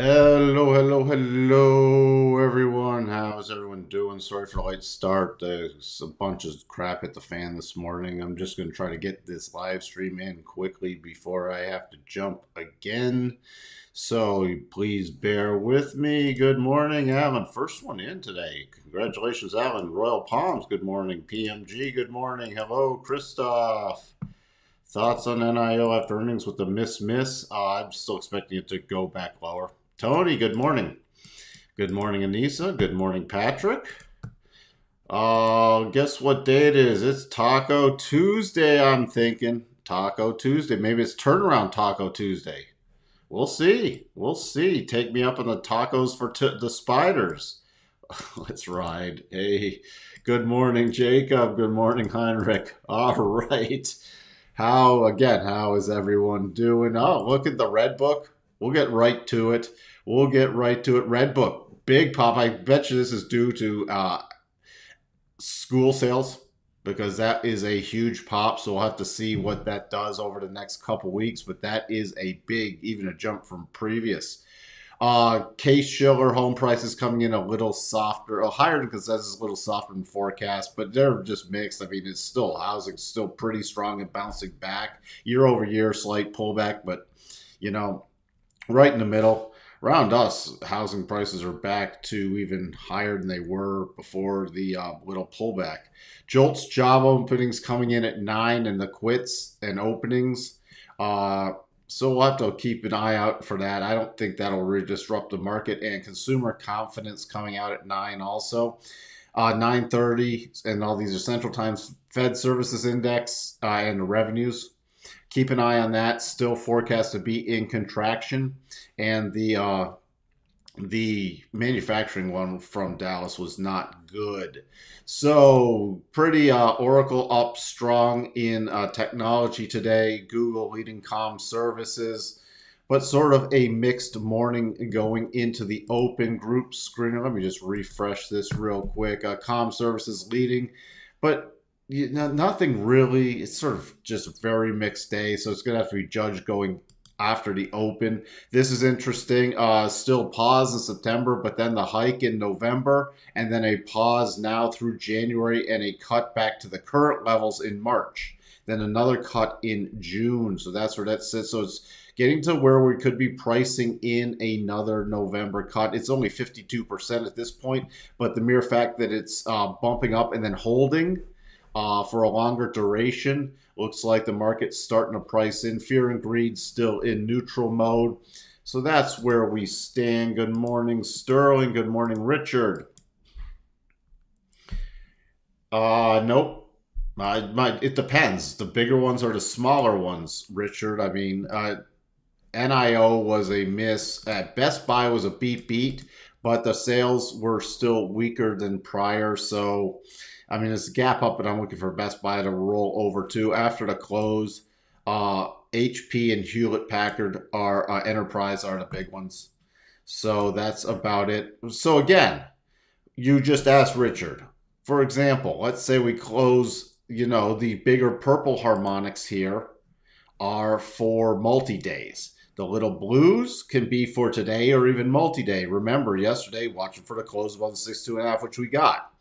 Hello, everyone. How's everyone doing? Sorry for the late start. There's a bunch of crap hit the fan this morning. I'm just going to try to get this live stream in quickly before I have to jump again. So please bear with me. Good morning, Alan. First one in today. Congratulations, Alan. Royal Palms, good morning. PMG, good morning. Hello, Christoph. Thoughts on NIO after earnings with the miss? I'm still expecting it to go back lower. Tony, good morning. Good morning, Anissa. Good morning, Patrick. Guess what day it is? It's Taco Tuesday, I'm thinking. Taco Tuesday. Maybe it's turnaround Taco Tuesday. We'll see. We'll see. Take me up on the tacos for the spiders. Let's ride. Hey, good morning, Jacob. Good morning, Heinrich. All right. How is everyone doing? Oh, look at the red book. We'll get right to it. Red book, big pop. I bet you this is due to school sales because that is a huge pop. So we'll have to see what that does over the next couple weeks. But that is a big, even a jump from previous. Case Shiller home prices coming in a little softer, higher than consensus, a little softer than forecast, but they're just mixed. I mean, it's still housing's still pretty strong and bouncing back year over year, slight pullback, but you know, right in the middle. Around us, housing prices are back to even higher than they were before the little pullback. Jolt's job openings coming in at 9, and the quits and openings. So we'll have to keep an eye out for that. I don't think that'll really disrupt the market. And consumer confidence coming out at 9 also. 9:30, and all these are Central Times Fed Services Index and the revenues. Keep an eye on that. Still forecast to be in contraction. And the manufacturing one from Dallas was not good. So pretty Oracle up strong in technology today. Google leading comm services, but sort of a mixed morning going into the open group screener. Let me just refresh this real quick. Comm services leading, but nothing really. It's sort of just a very mixed day. So it's going to have to be judged going after the open. This is interesting. Still pause in September, but then the hike in November, and then a pause now through January, and a cut back to the current levels in March. Then another cut in June. So that's where that sits. So it's getting to where we could be pricing in another November cut. It's only 52% at this point, but the mere fact that it's bumping up and then holding for a longer duration. Looks like the market's starting to price in. Fear and greed still in neutral mode. So that's where we stand. Good morning, Sterling. Good morning, Richard. Nope. It depends. The bigger ones are the smaller ones, Richard. I mean, NIO was a miss. Best Buy was a beat, but the sales were still weaker than prior. So I mean, it's a gap up, and I'm looking for Best Buy to roll over to after the close. HP and Hewlett Packard are Enterprise are the big ones. So that's about it. So again, you just asked Richard. For example, let's say we close, the bigger purple harmonics here are for multi-days. The little blues can be for today or even multi-day. Remember, yesterday, watching for the close above the 62.5, which we got.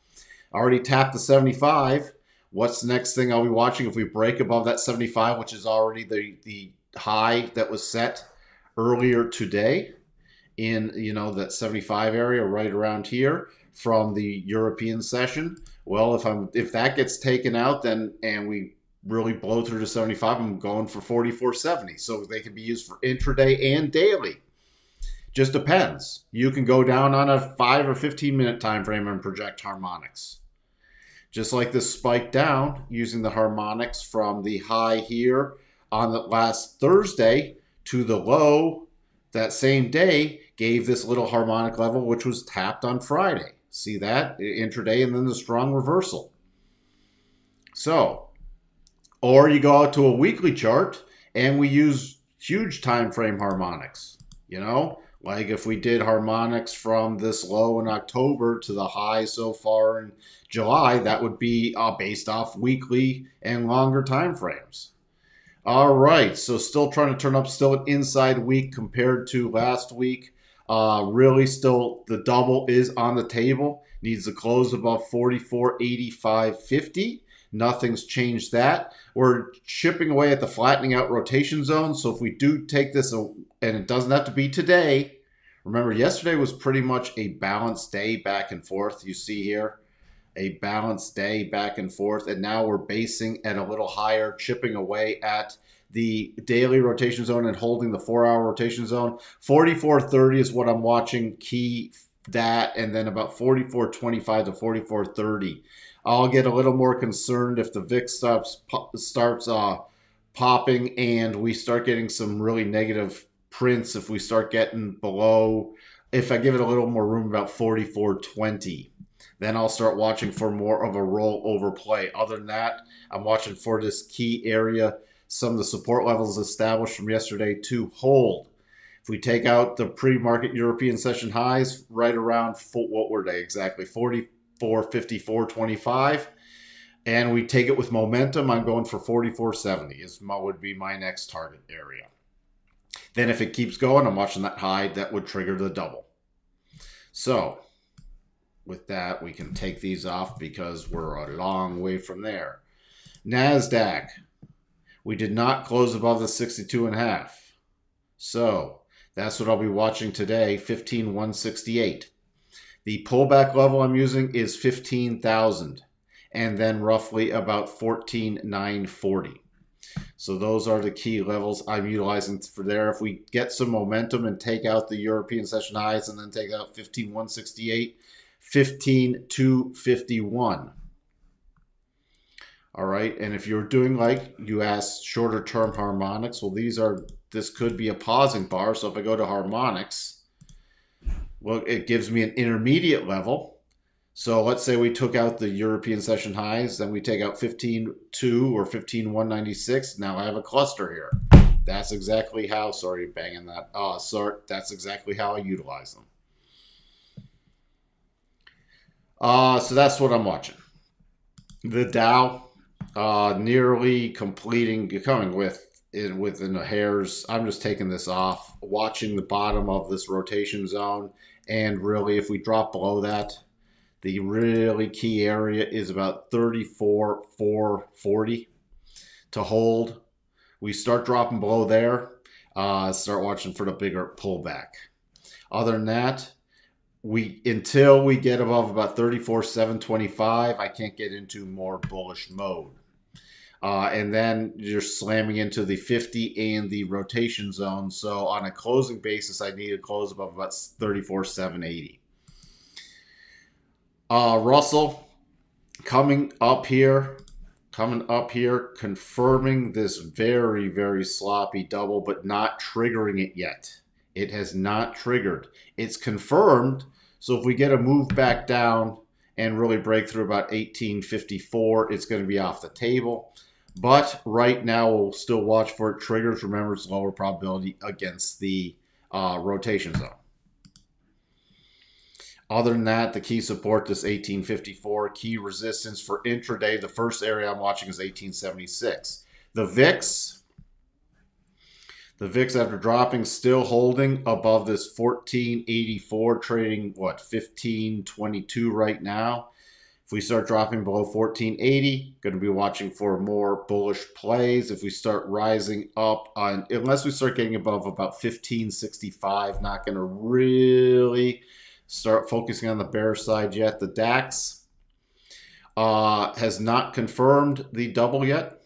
Already tapped the 75. What's the next thing I'll be watching if we break above that 75, which is already the high that was set earlier today in, that 75 area right around here from the European session? Well, if that gets taken out, then and we really blow through to 75, I'm going for 44.70. So they can be used for intraday and daily. Just depends. You can go down on a 5 or 15 minute time frame and project harmonics. Just like this spike down using the harmonics from the high here on the last Thursday to the low that same day gave this little harmonic level, which was tapped on Friday. See that? Intraday, and then the strong reversal. So, or you go out to a weekly chart and we use huge time frame harmonics, like if we did harmonics from this low in October to the high so far in July, that would be based off weekly and longer time frames. All right, so still trying to turn up, still an inside week compared to last week. Really, still the double is on the table. Needs to close above 44.8550. Nothing's changed that. We're chipping away at the flattening out rotation zone. So if we do take this, and it doesn't have to be today. Remember, yesterday was pretty much a balanced day back and forth. You see here, a balanced day back and forth. And now we're basing at a little higher, chipping away at the daily rotation zone and holding the 4-hour rotation zone. 44.30 is what I'm watching. Key that, and then about 44.25 to 44.30. I'll get a little more concerned if the VIX starts popping and we start getting some really negative prints. If we start getting below, if I give it a little more room, about 44.20. Then I'll start watching for more of a rollover play. Other than that, I'm watching for this key area, some of the support levels established from yesterday to hold. If we take out the pre-market European session highs, right around, what were they exactly? 44.54.25. And we take it with momentum, I'm going for 44.70 would be my next target area. Then if it keeps going, I'm watching that high. That would trigger the double. So with that, we can take these off because we're a long way from there. NASDAQ, we did not close above the 62.5. So that's what I'll be watching today, 15,168. The pullback level I'm using is 15,000 and then roughly about 14,940. So those are the key levels I'm utilizing for there. If we get some momentum and take out the European session highs and then take out 15,168, 15,251. All right, and if you're doing, like you asked, shorter term harmonics, well, this could be a pausing bar. So if I go to harmonics, well, it gives me an intermediate level. So let's say we took out the European session highs, then we take out 15.2 or 15.196. Now I have a cluster here. That's exactly how, sorry, banging that. That's exactly how I utilize them. So that's what I'm watching. The Dow, nearly completing, coming within the hairs. I'm just taking this off, watching the bottom of this rotation zone. And really, if we drop below that, the really key area is about 34,440 to hold. We start dropping below there, start watching for the bigger pullback. Other than that, until we get above about 34,725, I can't get into more bullish mode. And then you're slamming into the 50 and the rotation zone. So on a closing basis, I need to close above about 34,780. Russell coming up here, confirming this very, very sloppy double, but not triggering it yet. It has not triggered. It's confirmed. So if we get a move back down and really break through about 1854, it's going to be off the table. But right now, we'll still watch for it triggers. Remember, it's lower probability against the rotation zone. Other than that, the key support, this 1854. Key resistance for intraday, the first area I'm watching is 1876. The VIX after dropping, still holding above this 1484, trading, 1522 right now. If we start dropping below 1480, going to be watching for more bullish plays. If we start rising up, unless we start getting above about 1565, not going to really start focusing on the bear side yet. The DAX has not confirmed the double yet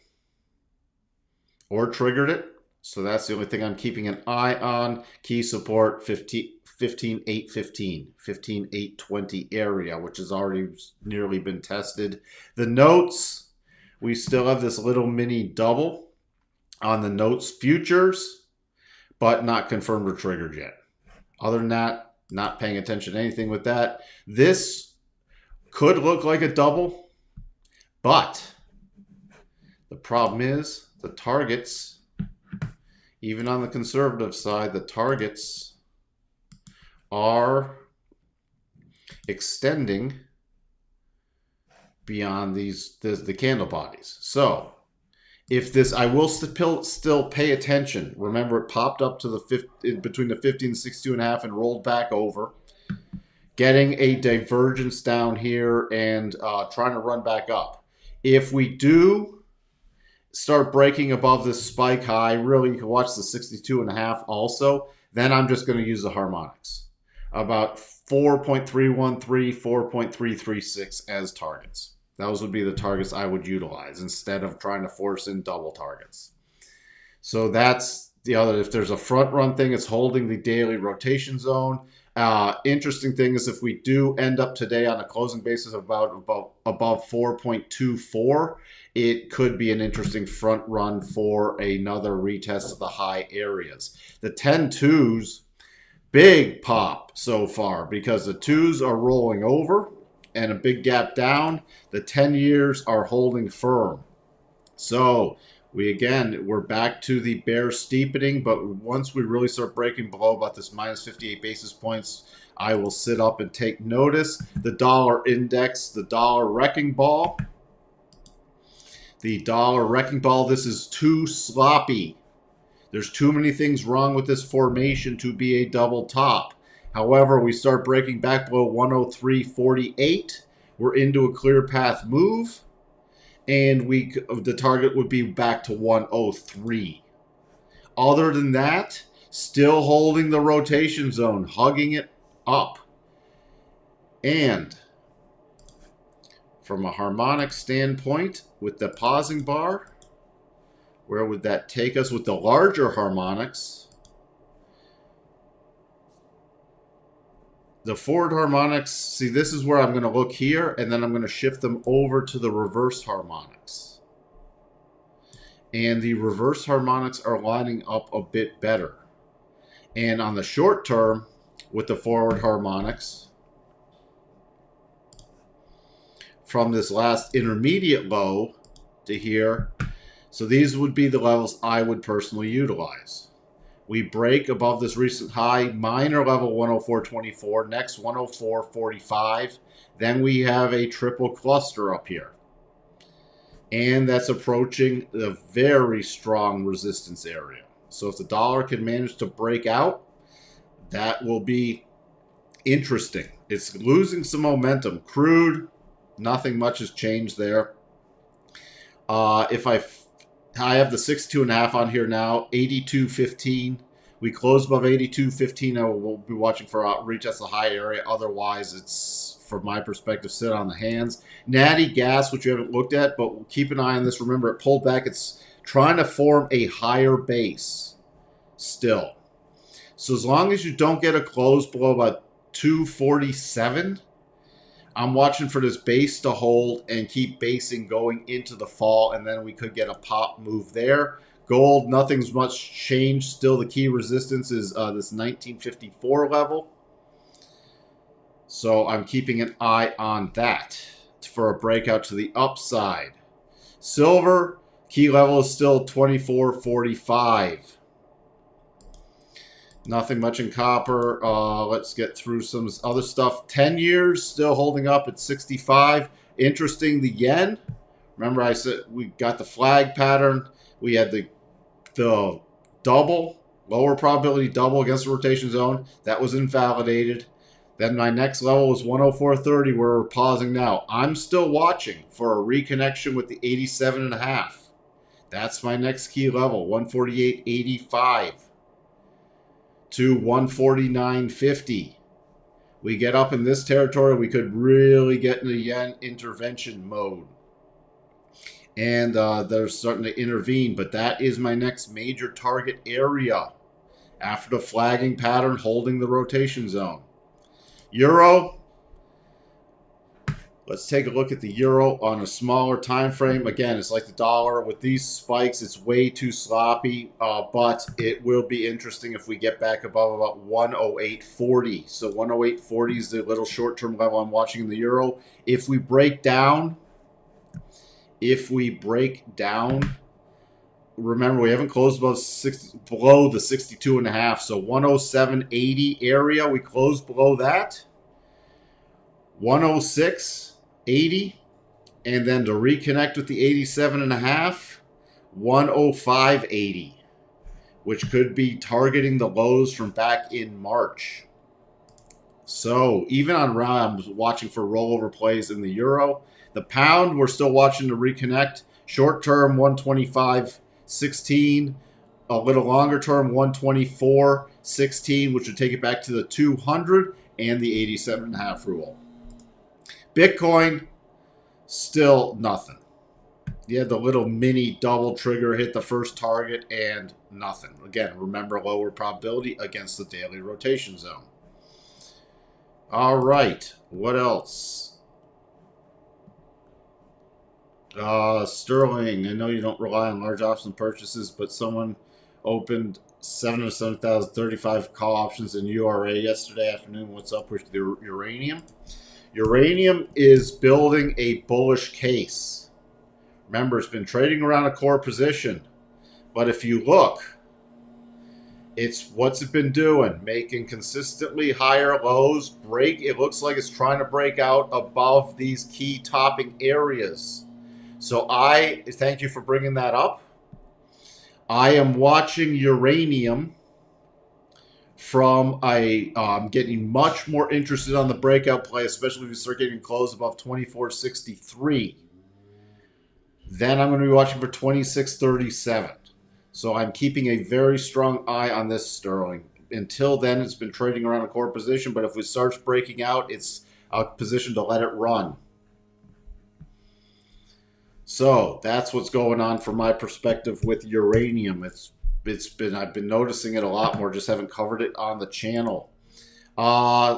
or triggered it. So that's the only thing I'm keeping an eye on. Key support 15,815, 15,820 area, which has already nearly been tested. The notes, we still have this little mini double on the notes futures, but not confirmed or triggered yet. Other than that, not paying attention to anything with that. This could look like a double, but the problem is the targets, even on the conservative side, the targets are extending beyond the candle bodies. So If this, I will still pay attention. Remember, it popped up to the between the 50 and 62.5 and rolled back over, getting a divergence down here and trying to run back up. If we do start breaking above this spike high, really you can watch the 62.5 also, then I'm just going to use the harmonics. About 4.313, 4.336 as targets. Those would be the targets I would utilize instead of trying to force in double targets. So that's the other. If there's a front run thing, it's holding the daily rotation zone. Interesting thing is if we do end up today on a closing basis of about above 4.24, it could be an interesting front run for another retest of the high areas. The 10-2s, big pop so far because the 2s are rolling over and a big gap down. The 10 years are holding firm. So we're back to the bear steepening, but once we really start breaking below about this minus 58 basis points, I will sit up and take notice. The dollar index, the dollar wrecking ball. The dollar wrecking ball, this is too sloppy. There's too many things wrong with this formation to be a double top. However, we start breaking back below 103.48. We're into a clear path move, and the target would be back to 103. Other than that, still holding the rotation zone, hugging it up. And from a harmonic standpoint, with the pausing bar, where would that take us with the larger harmonics? The forward harmonics, see, this is where I'm going to look here, and then I'm going to shift them over to the reverse harmonics. And the reverse harmonics are lining up a bit better. And on the short term, with the forward harmonics, from this last intermediate low to here, so these would be the levels I would personally utilize. We break above this recent high, minor level 104.24, next 104.45. Then we have a triple cluster up here. And that's approaching the very strong resistance area. So if the dollar can manage to break out, that will be interesting. It's losing some momentum. Crude, nothing much has changed there. If I have the 62.5 on here now, 82.15. We close above 82.15. I will be watching for retest the high area. Otherwise, it's, from my perspective, sit on the hands. Natty gas, which you haven't looked at, but keep an eye on this. Remember, it pulled back. It's trying to form a higher base still. So as long as you don't get a close below about 247, I'm watching for this base to hold and keep basing going into the fall, and then we could get a pop move there. Gold, nothing's much changed. Still, the key resistance is this 1954 level. So I'm keeping an eye on that for a breakout to the upside. Silver, key level is still 24.45. Nothing much in copper. Let's get through some other stuff. 10 years still holding up at 65. Interesting, the yen. Remember I said we got the flag pattern. We had the double, lower probability double against the rotation zone. That was invalidated. Then my next level was 104.30 where we're pausing now. I'm still watching for a reconnection with the 87.5. That's my next key level, 148.85. to 149.50. We get up in this territory, we could really get into yen intervention mode. And they're starting to intervene, but that is my next major target area after the flagging pattern holding the rotation zone. Euro. Let's take a look at the euro on a smaller time frame. Again, it's like the dollar. With these spikes, it's way too sloppy, but it will be interesting if we get back above about 108.40. So 108.40 is the little short-term level I'm watching in the euro. If we break down, remember we haven't closed below the 62.5. So 107.80 area, we closed below that. 106.80, and then to reconnect with the 87.5, 105.80, which could be targeting the lows from back in March. So even on round, I'm watching for rollover plays in the euro. The pound, we're still watching to reconnect. Short term, 125.16. A little longer term, 124.16, which would take it back to the 200 and the 87.5 rule. Bitcoin, still nothing. You had the little mini double trigger, hit the first target, and nothing. Again, remember, lower probability against the daily rotation zone. All right, what else? Sterling, I know you don't rely on large option purchases, but someone opened 7 of 7,035 call options in URA yesterday afternoon. What's up with the uranium? Uranium is building a bullish case. Remember, it's been trading around a core position. But if you look, what's it been doing? Making consistently higher lows. It looks like it's trying to break out above these key topping areas. So I thank you for bringing that up. I am watching uranium from I'm getting much more interested on the breakout play, especially if you start getting close above 24.63. Then I'm going to be watching for 26.37. So I'm keeping a very strong eye on this sterling. Until then, it's been trading around a core position, but if it starts breaking out, it's a position to let it run. So that's what's going on from my perspective with uranium. I've been noticing it a lot more, just haven't covered it on the channel.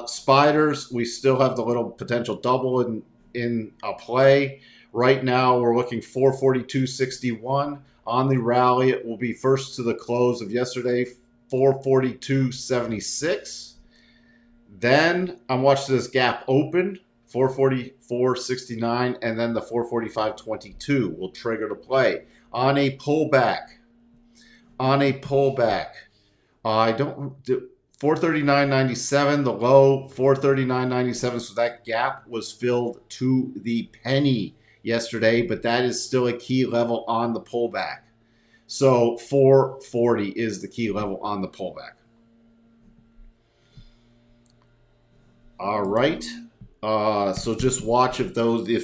Spiders, we still have the little potential double in a play. Right now, we're looking 442.61. On the rally, it will be first to the close of yesterday, 442.76. Then I'm watching this gap open, 444.69, and then the 445.22 will trigger the play. On a pullback, I don't do 439.97, the low 439.97, so that gap was filled to the penny yesterday, but that is still a key level on the pullback. So 440 is the key level on the pullback. All right. So just watch if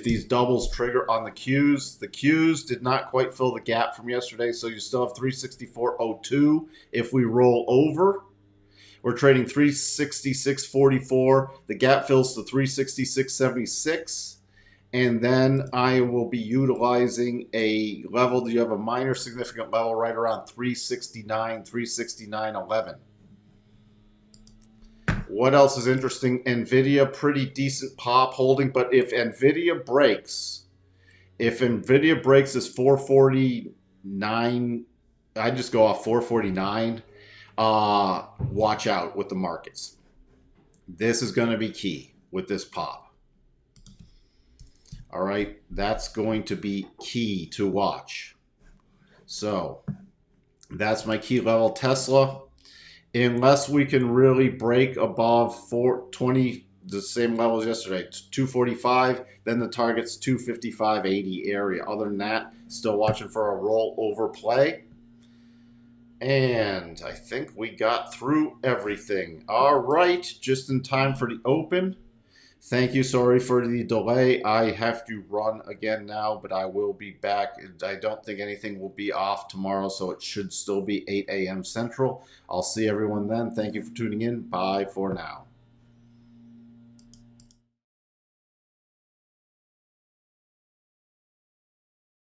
these doubles trigger on the Qs. The Qs did not quite fill the gap from yesterday, so you still have 364.02. If we roll over, we're trading 366.44. The gap fills to 366.76. And then I will be utilizing a level. Do you have a minor significant level right around 369, 369.11? What else is interesting? NVIDIA, pretty decent pop holding. But if NVIDIA breaks this 449, I just go off 449. Watch out with the markets. This is going to be key with this pop. All right, that's going to be key to watch. So that's my key level. Tesla, unless we can really break above 420, the same level as yesterday, 245, then the target's 255.80 area. Other than that, still watching for a rollover play. And I think we got through everything. All right, just in time for the open. Thank you. Sorry for the delay. I have to run again now, but I will be back. I don't think anything will be off tomorrow, so it should still be 8 a.m. Central. I'll see everyone then. Thank you for tuning in. Bye for now.